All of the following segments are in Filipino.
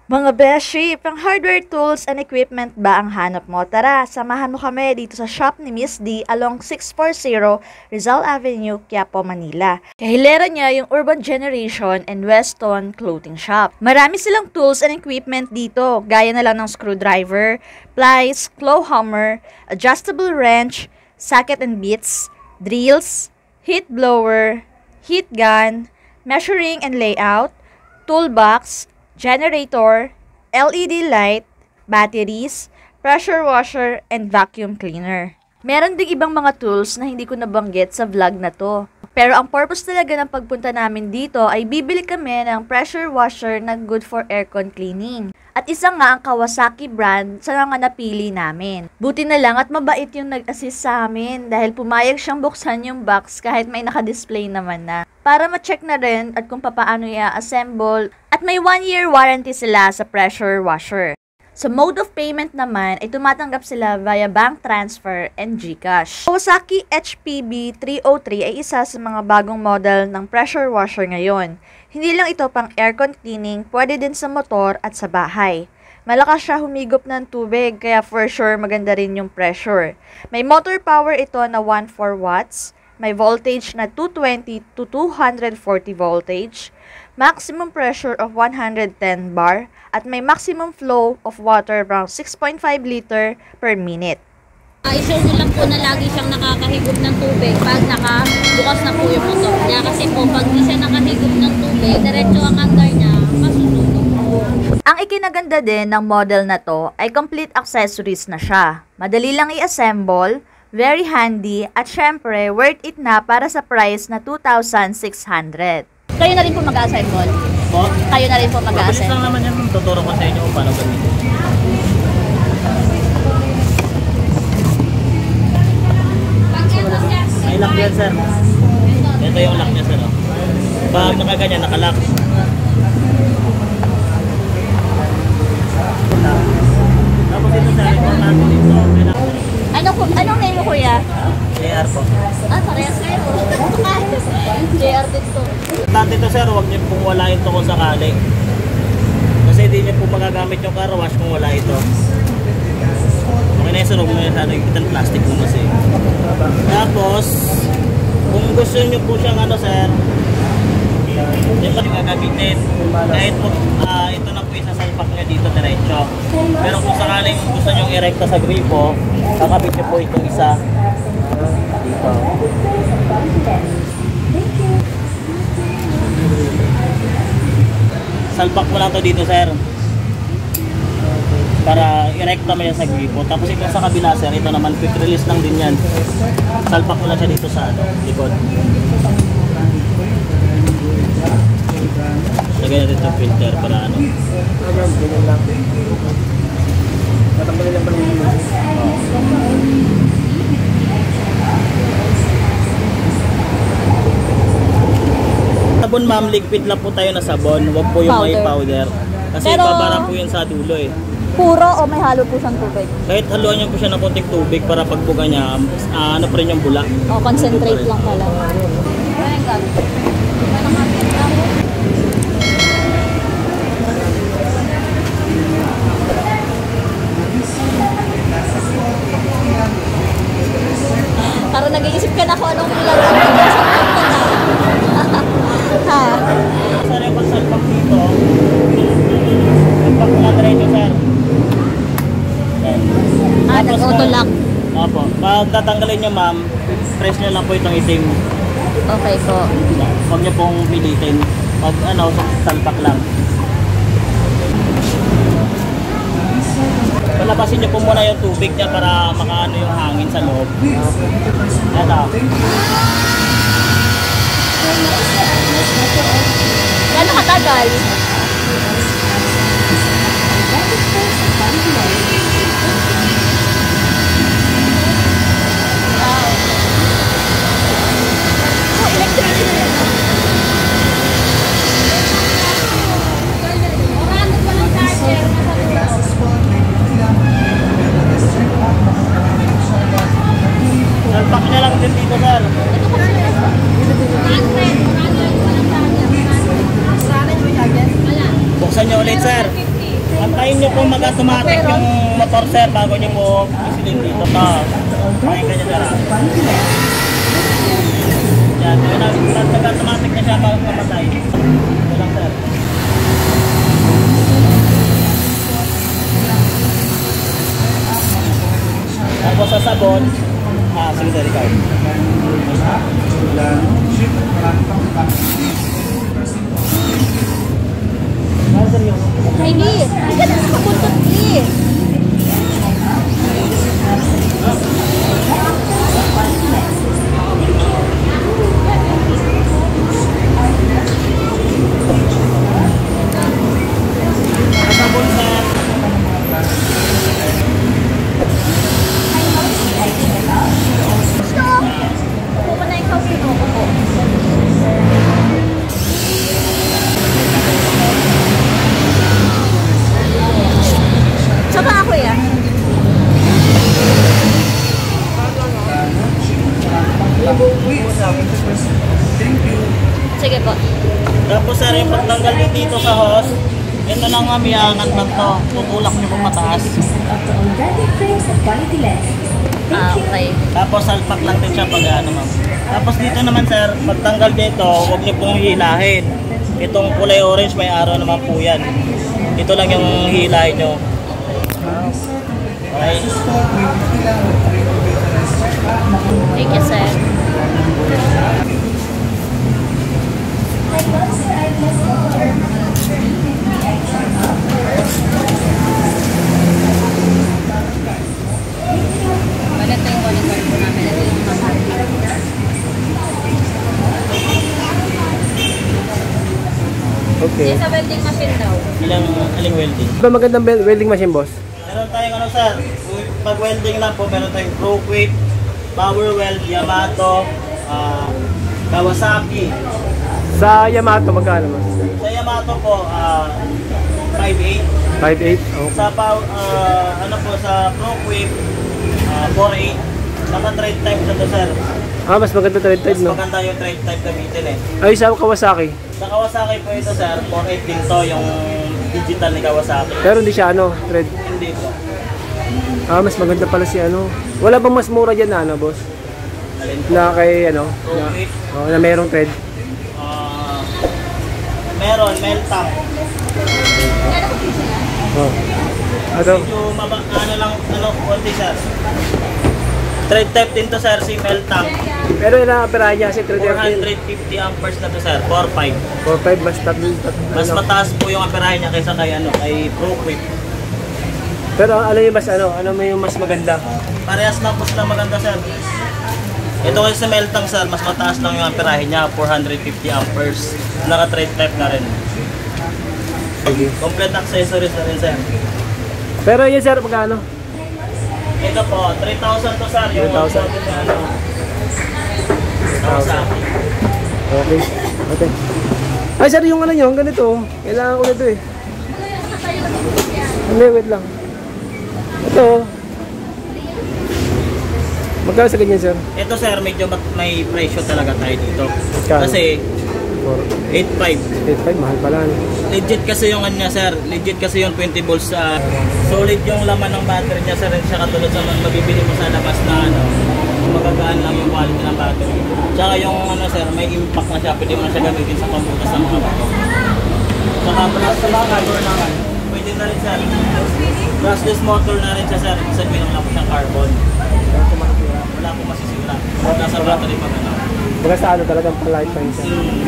Mga beshi, pang hardware tools and equipment ba ang hanap mo? Tara, samahan mo kami dito sa shop ni Miss D along 640 Rizal Avenue, Quiapo, Manila. Kahilera niya yung Urban Generation and Weston Clothing Shop. Marami silang tools and equipment dito, gaya na lang ng screwdriver, plies, claw hammer, adjustable wrench, socket and bits, drills, heat blower, heat gun, measuring and layout, toolbox, generator, LED light, batteries, pressure washer, and vacuum cleaner. Meron ding ibang mga tools na hindi ko nabanggit sa vlog na to. Pero ang purpose talaga ng pagpunta namin dito ay bibili kami ng pressure washer na good for aircon cleaning. At isa nga ang Kawasaki brand sa mga napili namin. Buti na lang at mabait yung nag-assist sa amin dahil pumayag siyang buksan yung box kahit may nakadisplay naman na. Para ma-check na rin at kung paano i-assemble at may 1-year warranty sila sa pressure washer. Sa mode of payment naman ay tumatanggap sila via bank transfer and GCash. Kawasaki HPB 303 ay isa sa mga bagong model ng pressure washer ngayon. Hindi lang ito pang aircon cleaning, pwede din sa motor at sa bahay. Malakas siya humigop ng tubig kaya for sure maganda rin yung pressure. May motor power ito na 14 watts. May voltage na 220 to 240 voltage, maximum pressure of 110 bar, at may maximum flow of water around 6.5 liter per minute. I-sure nyo lang po na lagi siyang nakakahigop ng tubig pag nakabukas na po yung motor niya. Kasi po pag di siya nakahigop ng tubig, diretso ang under niya, masusunog po. Ang ikinaganda din ng model na to ay complete accessories na siya. Madali lang i-assemble, very handy, at syempre, worth it na para sa price na 2,600. Kayo na rin po mag-assemble? Po? Kayo na rin po mag-assemble? Mabilis lang naman yan. Tuturo ko sa inyo kung paano gamitin. May lock yan, sir. Ito yung lock niya, sir. Pag nakaganyan, nakalock. Tapos ito, sir, importante dito. Anong name mo, kuya? JR po. Parehas kayo. JR din to. Importante ito, sir, huwag niyo pong walain ito kung sakali. Kasi hindi niyo po magagamit yung car wash kung wala ito. Okay na yun, sir, huwag mo yung ikitan plastic mo kasi. Tapos, kung gusto niyo po siyang sir, yun pa rin gagamitin. Kahit po, ito na po isasalpak niya dito diretso. Pero kung sakaling gusto niyo i-recta sa gripo, kakabit niyo po itong isa dito. Salpak mo lang to dito, sir. Para i-recta mo yan sa gripo. Tapos ito sa kabila, sir, ito naman quick release lang din yan. Salpak mo lang siya dito sa likod. Lagyan natin itong filter para matanggalin lang pala yung sabon, ma'am, liquid lang po tayo na sabon. Huwag po yung may powder. Kasi babara po yun sa dulo eh. Puro o may halo po siyang tubig? Kahit haluan niyo po siya ng konting tubig para pagbuga niya, ano pa rin yung bula. O, concentrate lang pala. Parang nag-iisip ka na kung anong ilalagay mo sa pagpunta na. Ha? Sir, yung pagsalpak dito, salpak na diretso, sir. Nag-auto-lock. Opo. Pag tatanggalin niyo, ma'am, press niyo lang po itong itim. Okay po. Huwag niyo pong pilitin. Pag salpak lang. Palabasin niyo po muna yung tubig niya para makaano yung hangin sa loob. Ito. Gano'n katagal? Salpak niya lang din dito, sir. Buksan niyo ulit, sir. nyo po mag-automatic yung motor sir bago nyo po isilin dito. Pakinggan nyo sir. Yan, nag-automatic na siya bago mamatay. Ito lang sir. Tapos sa sabon, sige sir, ikaw. Ay, Bi, hindi ka na nakapuntot, Bi. Sabon sir. Ako mo na ikaw, Pino. Ako. Saka ako yan. Sige po. Tapos sir, yung pagtanggal nyo dito sa hose, ito lang nga miyangat lang to. Tutulak nyo po mataas. Okay. Tapos salpak lang din siya pag ano ma'am. Tapos dito naman sir, pagtanggal dito, huwag nyo pong hilahin. Itong kulay orange may araw naman po yan. Ito lang yung hilahin nyo. Okay. Thank you, sir. Ganito yung monitor po namin. Okay. Sa welding machine daw. Aling welding. Ba magandang welding machine, boss? Meron tayong ano sir, pag welding lang po, meron tayong ProQuip, Power Weld, Yamato, Kawasaki. Sa Yamato, magkano, boss? Sa Yamato po, 5.8. 5.8? Oh. Sa ano po sa ProQuip, 4.8. Saka trade type na to sir. Mas maganda trade Mas type, no? maganda yung trade type gamitin eh. Ay, sa Kawasaki. Sa Kawasaki po ito sir, 4.8 din to, yung digital ni Kawasaki. Pero hindi siya, trade. Hindi po. Mas maganda pala si Wala bang mas mura dyan na, boss? Alin po? Na kay, ProQuip. na merong trade. Meron, Meltang. Oh. Ato? Medyo konti sir. Trade type din to sir, si Meltang. Pero inaapirahan niya si 450 amperes na to sir, 4.5. 4.5, mas tabi. Mas mataas po yung aperahe niya kaysa kay ProQuip. Pero ano yung mas ano may yung mas maganda? Parehas lang po sila maganda sir. Ito kasi sa Meltang sir, mas mataas lang yung aperahe niya, 450 amperes. Naka-trade type na rin. Okay. Complete accessories na rin sir. Pero yun sir, magkano? Ito po, 3,000 to sir. Yung 3,000. Kawasaki. Okay. Okay. Ay sir, yung yung ganito. Kailangan ko nito eh. Hindi, wait lang. Ito. Magkano sa ganyan sir? Ito sir, medyo may presyo talaga tayo dito. Magkano? Kasi 8.5. 8.5, mahal pala. Legit kasi yung kanya sir, legit kasi yung 20 volts sa solid yung laman ng battery niya sir, siya katulad sa mabibili mo sa labas na magagaan lang yung quality ng battery. Tsaka yung sir, may impact na siya, pwede mo na siya gamitin sa pambukas ng mga bato. Saka brushless naman, pwede na rin sir. Brushless motor na rin siya sir, sabihin lang po siyang carbon. Wala po masisira. Nasa battery pa gano'n. Baga sa talagang pa-lifetime siya.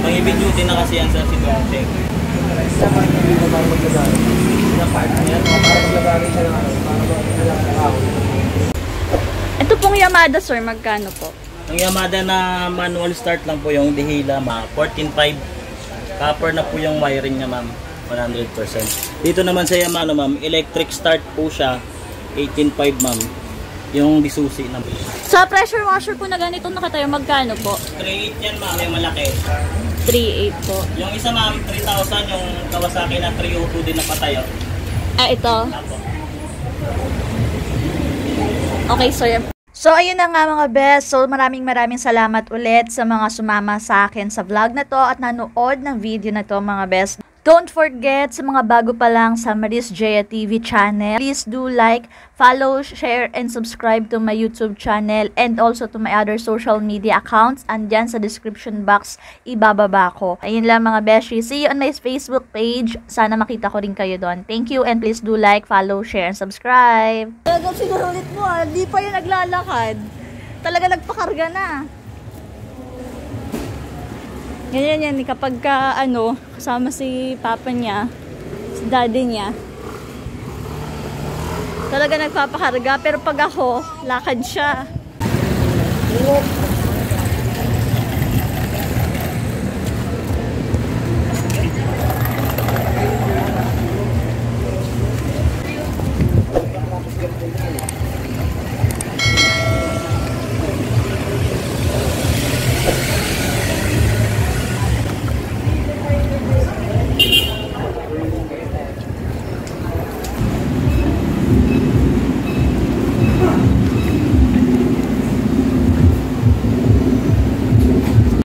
Pang heavy duty na kasi yan sir, si Dongcheck. Dapat hindi mo parang maglagay. Parang maglagay siya ng Ito pong Yamada, sir, magkano po? Ang Yamada na manual start lang po yung Dihila, 14.5. Copper na po yung wiring niya, ma'am. 100%. Dito naman sa Yamaha, ma'am, electric start po siya. 18.5, ma'am. Yung disusi na po. Sa pressure washer po na ganito nakatayo, magkano po? 3.8 yan, ma'am. Yung malaki. 3.8 po. Yung isa, ma'am, 3,000. Yung Kawasaki na 302 din na patayo. Ito. Apo. Okay, sir. So, ayun na nga mga best. So, maraming salamat ulit sa mga sumama sa akin sa vlog na to at nanood ng video na to mga best. Don't forget, sa mga bago pa lang sa Maris Jaya TV channel, please do like, follow, share, and subscribe to my YouTube channel and also to my other social media accounts. Andyan sa description box, ibababa ko. Ayun lang mga beshi. See you on my Facebook page. Sana makita ko rin kayo doon. Thank you and please do like, follow, share, and subscribe. Talagang sinulit mo hindi pa yung naglalakad. Talaga nagpakarga na. Ganyan yan, kapag ka, kasama si papa niya, si daddy niya, talaga nagpapakarga, pero pag ako, lakad siya.